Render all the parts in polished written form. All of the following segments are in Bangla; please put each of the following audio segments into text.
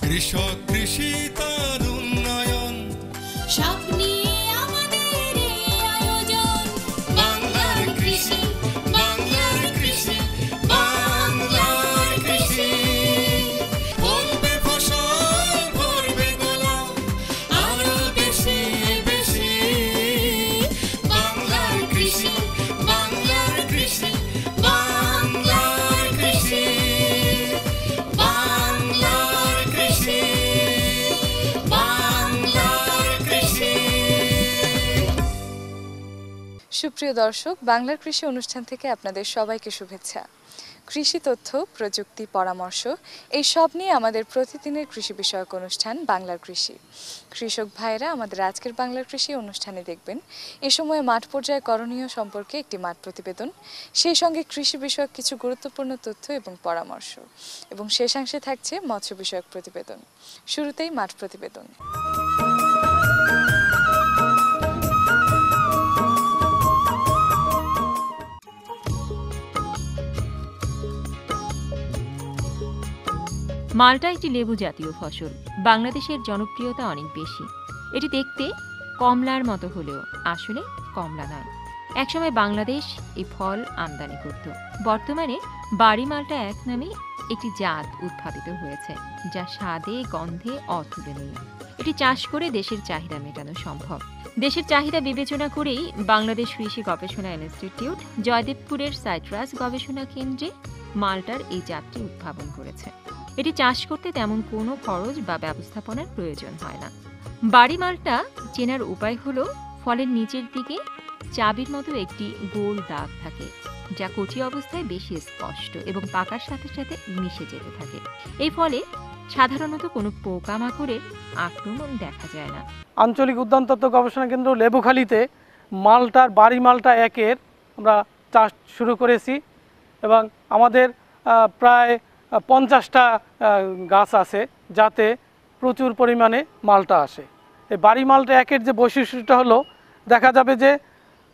কৃষক কৃষি তার উন্নয়ন সব নিয়ে আমাদের এই আয়োজন। বাংলার কৃষি, বাংলার কৃষি, বাংলার কৃষি। ফলবে ফসল ভরবে গোলা আরো বেশি বেশি। বাংলার কৃষি, বাংলার কৃষি, বাংলার কৃষি, বাংলার কৃষি, বাংলার কৃষি। সুপ্রিয় দর্শক, বাংলার কৃষি অনুষ্ঠান থেকে আপনাদের সবাইকে শুভেচ্ছা। কৃষি তথ্য, প্রযুক্তি, পরামর্শ এই সব নিয়ে আমাদের প্রতিদিনের কৃষি বিষয়ক অনুষ্ঠান বাংলার কৃষি। কৃষক ভাইরা আমাদের আজকের বাংলার কৃষি অনুষ্ঠানে দেখবেন এ সময়ে মাঠ পর্যায়ে করণীয় সম্পর্কে একটি মাঠ প্রতিবেদন, সেই সঙ্গে কৃষি বিষয়ক কিছু গুরুত্বপূর্ণ তথ্য এবং পরামর্শ, এবং শেষাংশে থাকছে মৎস্য বিষয়ক প্রতিবেদন। শুরুতেই মাঠ প্রতিবেদন। মালটা একটি লেবু জাতীয় ফসল। বাংলাদেশের জনপ্রিয়তা অনেক বেশি। এটি দেখতে কমলার মতো হলেও আসলে কমলা নয়। একসময় বাংলাদেশ এই ফল আমদানি করত। বর্তমানে বাড়ি মালটা এক নামে একটি জাত উদ্ভাবিত হয়েছে, যা স্বাদে গন্ধে অতুলনীয়। এটি চাষ করে দেশের চাহিদা মেটানো সম্ভব। দেশের চাহিদা বিবেচনা করেই বাংলাদেশ কৃষি গবেষণা ইনস্টিটিউট জয়দেবপুরের সাইট্রাস গবেষণা কেন্দ্রে মালটার এই জাতটি উদ্ভাবন করেছে। এটি চাষ করতে তেমন কোনো খরচ বা ব্যবস্থাপনার প্রয়োজন হয় না। বাড়ি মালটা চেনার উপায় হলো ফলের নিচের দিকে চাবির মতো একটি গোল দাগ থাকে, যা কচি অবস্থায় বেশি স্পষ্ট এবং পাকার সাথে সাথে মিশে যেতে থাকে। এই ফলে সাধারণত কোনো পোকামাকড়ের আক্রমণ দেখা যায় না। আঞ্চলিক উদ্যানতত্ত্ব গবেষণা কেন্দ্র লেবুখালীতে মালটার বাড়ি মালটা একের আমরা চাষ শুরু করেছি এবং আমাদের প্রায় 50টা গাছ আছে, যাতে প্রচুর পরিমাণে মালটা আসে। এই বাড়ি মালটা একের যে বৈশিষ্ট্যটা হলো, দেখা যাবে যে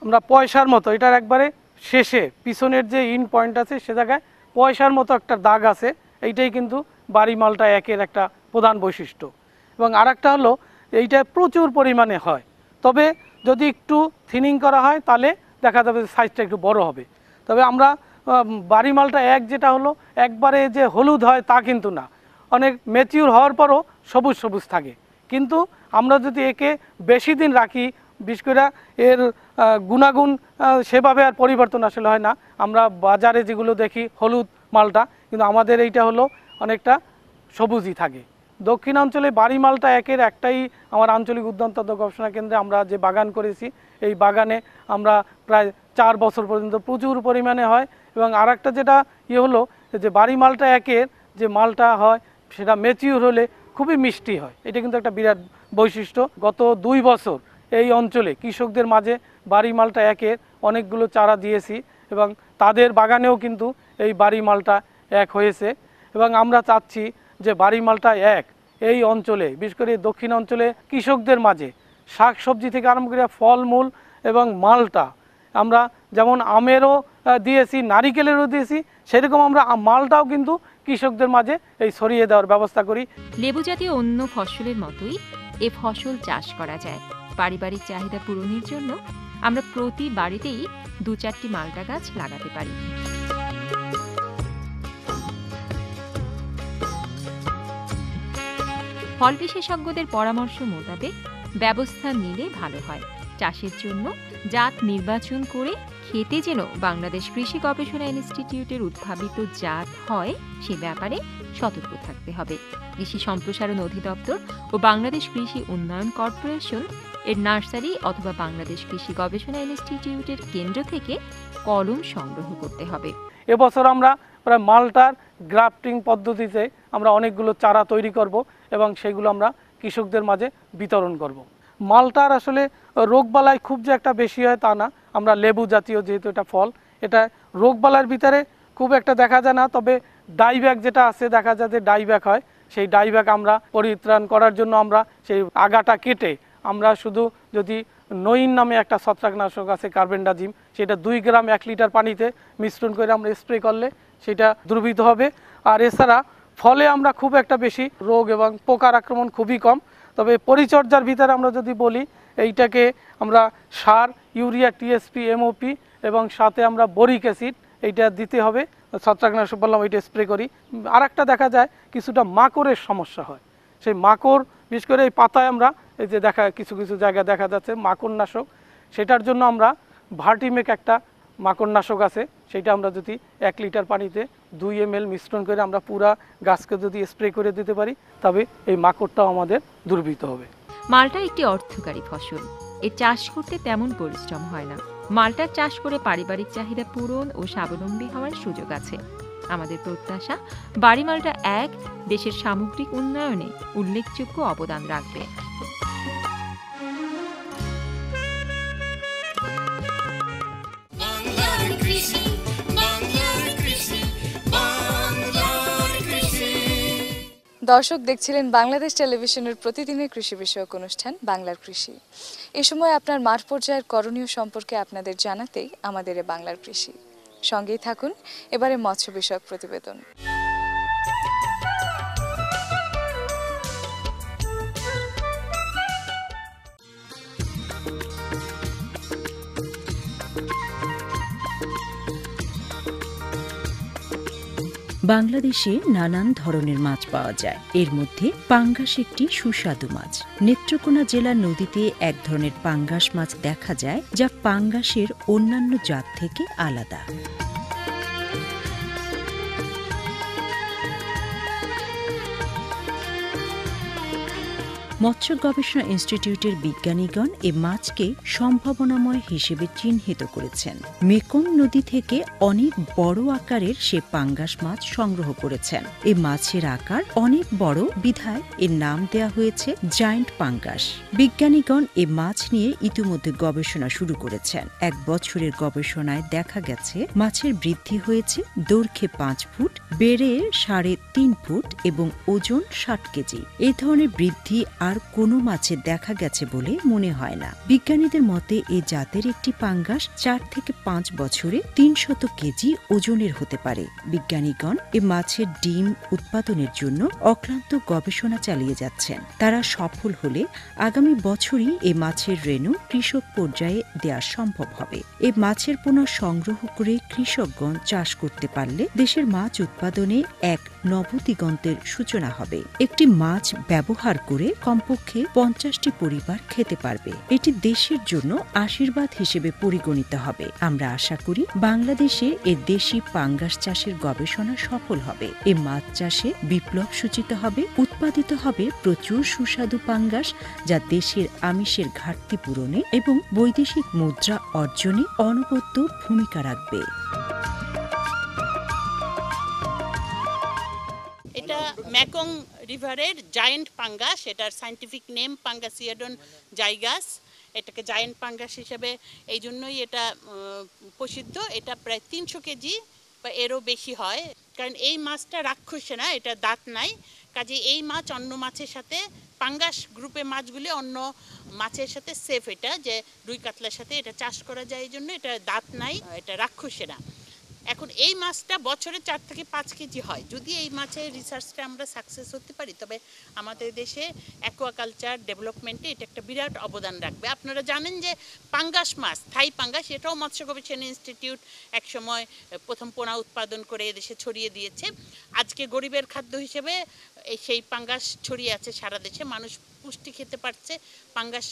আমরা পয়সার মতো, এটার একবারে শেষে পিছনের যে ইন পয়েন্ট আছে সে জায়গায় পয়সার মতো একটা দাগ আছে। এইটাই কিন্তু বাড়ি মালটা একের একটা প্রধান বৈশিষ্ট্য। এবং আরেকটা হলো এইটা প্রচুর পরিমাণে হয়, তবে যদি একটু থিনিং করা হয় তাহলে দেখা যাবে যে সাইজটা একটু বড় হবে। তবে আমরা বাড়ি মালটা এক যেটা হলো একবারে যে হলুদ হয় তা কিন্তু না, অনেক ম্যাচিউর হওয়ার পরও সবুজ সবুজ থাকে। কিন্তু আমরা যদি একে বেশি দিন রাখি, বিশেষ করে এর গুণাগুণ সেভাবে আর পরিবর্তন আসলে হয় না। আমরা বাজারে যেগুলো দেখি হলুদ মালটা, কিন্তু আমাদের এইটা হলো অনেকটা সবুজই থাকে। দক্ষিণাঞ্চলে বাড়ি মালটা একের একটাই আমার আঞ্চলিক উদ্যানতত্ত্ব গবেষণা কেন্দ্রে আমরা যে বাগান করেছি, এই বাগানে আমরা প্রায় 4 বছর পর্যন্ত প্রচুর পরিমাণে হয়। এবং আরেকটা যেটা হলো যে বাড়ি মালটা একের যে মালটা হয় সেটা ম্যাচিউর হলে খুবই মিষ্টি হয়। এটা কিন্তু একটা বিরাট বৈশিষ্ট্য। গত 2 বছর এই অঞ্চলে কৃষকদের মাঝে বাড়ি মালটা একের অনেকগুলো চারা দিয়েছি এবং তাদের বাগানেও কিন্তু এই বাড়ি মালটা এক হয়েছে। এবং আমরা চাচ্ছি যে বাড়ি মালটা এক এই অঞ্চলে, বিশেষ করে দক্ষিণ অঞ্চলে কৃষকদের মাঝে শাক সবজি থেকে আরম্ভ করে ফলমূল এবং মালটা, আমরা যেমন আমেরও দিয়েছি, নারিকেলেরও দিয়েছি, সেরকম আমরা মালটাও কিন্তু কৃষকদের মাঝে এই ছড়িয়ে দেওয়ার ব্যবস্থা করি। লেবু জাতীয় অন্য ফসলের মতোই এ ফসল চাষ করা যায়। পারিবারিক চাহিদা পূরণের জন্য আমরা প্রতি বাড়িতেই 2-4টি মালটা গাছ লাগাতে পারি। ফল বিশেষজ্ঞদের পরামর্শ মোতাবেক ব্যবস্থা নিলে ভালো হয়। চাষের জন্য জাত নির্বাচন করে খেতে যেন বাংলাদেশ কৃষি গবেষণা ইনস্টিটিউটের উদ্ভাবিত জাত হয় সে ব্যাপারে সতর্ক থাকতে হবে। কৃষি সম্প্রসারণ অধিদপ্তর ও বাংলাদেশ কৃষি উন্নয়ন কর্পোরেশন এর নার্সারি অথবা বাংলাদেশ কৃষি গবেষণা ইনস্টিটিউটের কেন্দ্র থেকে কলম সংগ্রহ করতে হবে। এবছর আমরা প্রায় মালটার গ্রাফটিং পদ্ধতিতে আমরা অনেকগুলো চারা তৈরি করব এবং সেগুলো আমরা কৃষকদের মাঝে বিতরণ করব। মালটার আসলে রোগবালাই খুব যে একটা বেশি হয় তা না। আমরা লেবু জাতীয় যেহেতু এটা ফল, এটা রোগবালার ভিতরে খুব একটা দেখা যায় না। তবে ডাইব্যাক যেটা আছে, দেখা যায় যে ডাইব্যাক হয়, সেই ডাইব্যাক আমরা পরিত্রাণ করার জন্য আমরা সেই আগাটা কেটে আমরা শুধু যদি নইন নামে একটা ছত্রাকনাশক আছে কার্বেন্ডাজিম, সেটা 2 গ্রাম 1 লিটার পানিতে মিশ্রণ করে আমরা স্প্রে করলে সেটা দ্রবীভূত হবে। আর এছাড়া ফলে আমরা খুব একটা বেশি রোগ এবং পোকার আক্রমণ খুবই কম। তবে পরিচর্যার ভিতরে আমরা যদি বলি, এইটাকে আমরা সার ইউরিয়া, টিএসপি, এমওপি এবং সাথে আমরা বোরিক অ্যাসিড এইটা দিতে হবে। ছত্রাকনাশক বললাম, ওইটা স্প্রে করি। আর একটা দেখা যায় কিছুটা মাকড়ের সমস্যা হয়, সেই মাকড় বিশেষ করে এই পাতায় আমরা এই যে কিছু কিছু জায়গায় দেখা যাচ্ছে মাকড়নাশক, সেটার জন্য আমরা ভার্টিমেক একটা মাকড়নাশক আছে, সেটা আমরা যদি 1 লিটার পানিতে 2 ml মিশ্রণ করে আমরা পুরা গাছকে যদি স্প্রে করে দিতে পারি, তবে এই মাকড়টাও আমাদের দূরীভূত হবে। মালটা একটি অর্থকারী ফসল। এর চাষ করতে তেমন পরিশ্রম হয় না। মালটার চাষ করে পারিবারিক চাহিদা পূরণ ও স্বাবলম্বী হওয়ার সুযোগ আছে। আমাদের প্রত্যাশা, বাড়ি মালটা দেশের সামগ্রিক উন্নয়নে উল্লেখযোগ্য অবদান রাখবে। বাংলার কৃষি, বাংলার কৃষি, বাংলার কৃষি। দর্শক দেখছিলেন বাংলাদেশ টেলিভিশনের প্রতিদিনের কৃষি বিষয়ক অনুষ্ঠান বাংলার কৃষি। এ সময় আপনার মাঠ পর্যায়ের করণীয় সম্পর্কে আপনাদের জানাতেই আমাদের বাংলার কৃষি। সঙ্গেই থাকুন এবারে মৎস্য বিষয়ক প্রতিবেদন। বাংলাদেশে নানান ধরনের মাছ পাওয়া যায়। এর মধ্যে পাঙ্গাস একটি সুস্বাদু মাছ। নেত্রকোনা জেলার নদীতে এক ধরনের পাঙ্গাস মাছ দেখা যায়, যা পাঙ্গাসের অন্যান্য জাত থেকে আলাদা। মৎস্য গবেষণা ইনস্টিটিউটের বিজ্ঞানীগণ এ মাছকে সম্ভাবনাময় হিসেবে চিহ্নিত করেছেন। মেকং নদী থেকে অনেক বড় আকারের সে পাঙ্গাস মাছ সংগ্রহ করেছেন। এ মাছের আকার অনেক বড় বিধায় এর নাম দেয়া হয়েছে জায়ান্ট পাঙ্গাস। বিজ্ঞানীগণ এ মাছ নিয়ে ইতিমধ্যে গবেষণা শুরু করেছেন। 1 বছরের গবেষণায় দেখা গেছে মাছের বৃদ্ধি হয়েছে দৈর্ঘ্যে 5 ফুট, বেড়ে 3.5 ফুট এবং ওজন 60 কেজি। এই ধরনের বৃদ্ধি আর কোনো মাছে দেখা গেছে বলে মনে হয় না। বিজ্ঞানীদের মতে এ জাতের একটি পাঙ্গাস 4 থেকে 5 বছরে 300 কেজি ওজনের হতে পারে। বিজ্ঞানীগণ এ মাছের ডিম উৎপাদনের জন্য অক্লান্ত গবেষণা চালিয়ে যাচ্ছেন। তারা সফল হলে আগামী বছরই এ মাছের রেণু কৃষক পর্যায়ে দেওয়া সম্ভব হবে। এ মাছের পোনা সংগ্রহ করে কৃষকগণ চাষ করতে পারলে দেশের মাছ উৎপাদনে এক নবদিগন্তের সূচনা হবে। একটি মাছ ব্যবহার করে কমপক্ষে 50টি পরিবার খেতে পারবে। এটি দেশের জন্য আশীর্বাদ হিসেবে পরিগণিত হবে। আমরা আশা করি বাংলাদেশে এ দেশি পাঙ্গাস চাষের গবেষণা সফল হবে। এ মাছ চাষে বিপ্লব সূচিত হবে, উৎপাদিত হবে প্রচুর সুস্বাদু পাঙ্গাস, যা দেশের আমিষের ঘাটতি পূরণে এবং বৈদেশিক মুদ্রা অর্জনে অনবদ্য ভূমিকা রাখবে। এটা মেকং রিভারের জায়ান্ট পাঙ্গাস। এটার সায়েন্টিফিক নেম পাঙ্গাসিয়াডন জাইগাস। এটাকে জায়ান্ট পাঙ্গাস হিসেবে এই জন্যই এটা প্রসিদ্ধ। এটা প্রায় 300 কেজি বা এরও বেশি হয়, কারণ এই মাছটা রাক্ষসে না, এটা দাঁত নাই। কাজে এই মাছ অন্য মাছের সাথে, পাঙ্গাস গ্রুপে মাছগুলি অন্য মাছের সাথে সেফ। এটা যে রুই কাতলার সাথে এটা চাষ করা যায়, এই জন্য এটা দাঁত নাই, এটা রাক্ষসে না। এখন এই মাছটা বছরে 4 থেকে 5 কেজি হয়। যদি এই মাছের রিসার্চটা আমরা সাকসেস হতে পারি, তবে আমাদের দেশে অ্যাকোয়াকালচার ডেভেলপমেন্টে এটা একটা বিরাট অবদান রাখবে। আপনারা জানেন যে পাঙ্গাস মাছ, থাই পাঙ্গাস, এটাও মৎস্য গবেষণা ইনস্টিটিউট একসময় প্রথম পোনা উৎপাদন করে এদেশে ছড়িয়ে দিয়েছে। আজকে গরিবের খাদ্য হিসেবে সেই পাঙ্গাস ছড়িয়ে আছে সারা দেশে। মানুষ পুষ্টি খেতে পারছে, পাঙ্গাস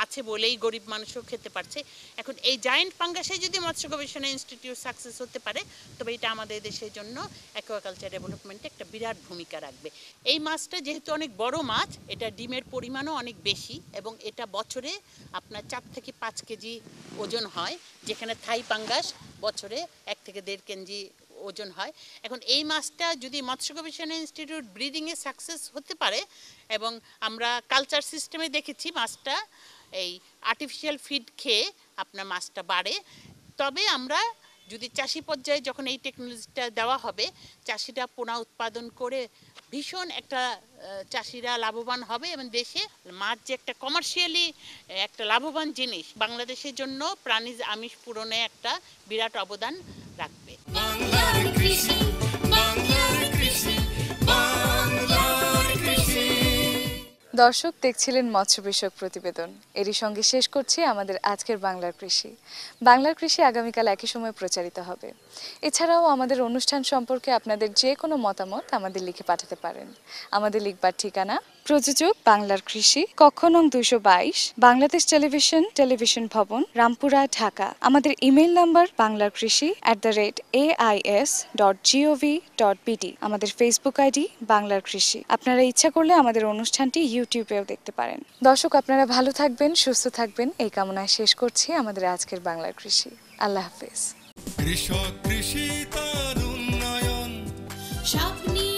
আছে বলেই গরিব মানুষও খেতে পারছে। এখন এই জায়ান্ট পাঙ্গাসে যদি মৎস্য গবেষণা ইনস্টিটিউট সাকসেস হতে পারে, তবে এটা আমাদের দেশের জন্য অ্যাকোয়াকালচার ডেভেলপমেন্টে একটা বিরাট ভূমিকা রাখবে। এই মাছটা যেহেতু অনেক বড় মাছ, এটা ডিমের পরিমাণও অনেক বেশি এবং এটা বছরে আপনার 4 থেকে 5 কেজি ওজন হয়, যেখানে থাই পাঙ্গাস বছরে 1 থেকে 1.5 কেজি ওজন হয়। এখন এই মাছটা যদি মৎস্য গবেষণা ইনস্টিটিউট ব্রিডিংয়ে সাকসেস হতে পারে, এবং আমরা কালচার সিস্টেমে দেখেছি মাছটা এই আর্টিফিশিয়াল ফিড খেয়ে আপনার মাছটা বাড়ে, তবে আমরা যদি চাষি পর্যায়ে যখন এই টেকনোলজিটা দেওয়া হবে, চাষিরা পোনা উৎপাদন করে ভীষণ একটা চাষিরা লাভবান হবে এবং দেশে মাছ যে একটা কমার্শিয়ালি একটা লাভবান জিনিস, বাংলাদেশের জন্য প্রাণীজ আমিষ পূরণে একটা বিরাট অবদান রাখবে। বাংলার কৃষি, বাংলার কৃষি। দর্শক দেখছিলেন মৎস্য বিষয়ক প্রতিবেদন। এরই সঙ্গে শেষ করছি আমাদের আজকের বাংলার কৃষি। বাংলার কৃষি আগামীকাল একই সময় প্রচারিত হবে। এছাড়াও আমাদের অনুষ্ঠান সম্পর্কে আপনাদের যে কোনো মতামত আমাদের লিখে পাঠাতে পারেন। আমাদের লিখবার ঠিকানা প্রযোজক বাংলার কৃষি, কক্ষ নং 222, বাংলাদেশ টেলিভিশন ভবন, রামপুরা, ঢাকা। আমাদের ইমেইল নাম্বার banglarkrishi@ais.gov.pt। আমাদের ফেসবুক আইডি বাংলার কৃষি। আপনারা ইচ্ছা করলে আমাদের অনুষ্ঠানটি ইউটিউবেও দেখতে পারেন। দর্শক, আপনারা ভালো থাকবেন, সুস্থ থাকবেন এই কামনায় শেষ করছি আমাদের আজকের বাংলার কৃষি। আল্লাহ হাফেজ। কৃষক কৃষি তার উন্নয়ন স্বপ্নে